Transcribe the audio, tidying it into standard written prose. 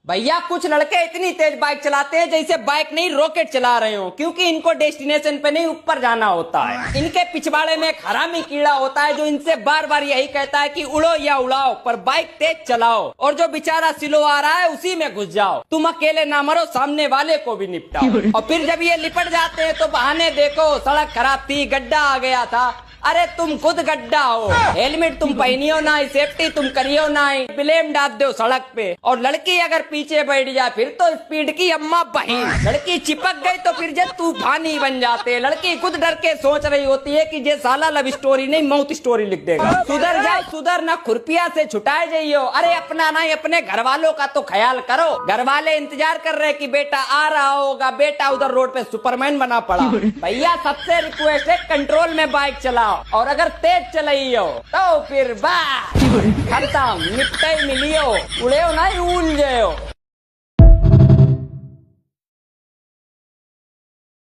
भैया कुछ लड़के इतनी तेज बाइक चलाते हैं जैसे बाइक नहीं रॉकेट चला रहे हो, क्योंकि इनको डेस्टिनेशन पे नहीं ऊपर जाना होता है। इनके पिछवाड़े में एक हरामी कीड़ा होता है जो इनसे बार बार यही कहता है कि उड़ो या उड़ाओ पर बाइक तेज चलाओ, और जो बेचारा स्लो आ रहा है उसी में घुस जाओ। तुम अकेले ना मरो, सामने वाले को भी निपटाओ। और फिर जब ये लिपट जाते हैं तो बहाने देखो, सड़क खराब थी, गड्ढा आ गया था। अरे तुम खुद गड्ढा हो, हेलमेट तुम पहनियो ना, सेफ्टी तुम करियो ना, ब्लेम डाल दो सड़क पे। और लड़की अगर पीछे बैठ जाए फिर तो स्पीड की अम्मा बहन। लड़की चिपक गई तो फिर जे तूफानी बन जाते। लड़की खुद डर के सोच रही होती है कि जे साला लव स्टोरी नहीं माउथ स्टोरी लिख देगा। सुधर जाओ, सुधर ना, खुरपिया से छुटाए जाइयो। अरे अपना नहीं अपने घर वालों का तो ख्याल करो। घर वाले इंतजार कर रहे कि बेटा आ रहा होगा, बेटा उधर रोड पे सुपरमैन बना पड़ा। भैया सबसे रिक्वेस्ट है कंट्रोल में बाइक चलाओ, और अगर तेज चलाइयो तो फिर बस खत्म, निपटे मिलियो, उड़े ना उल जाओ।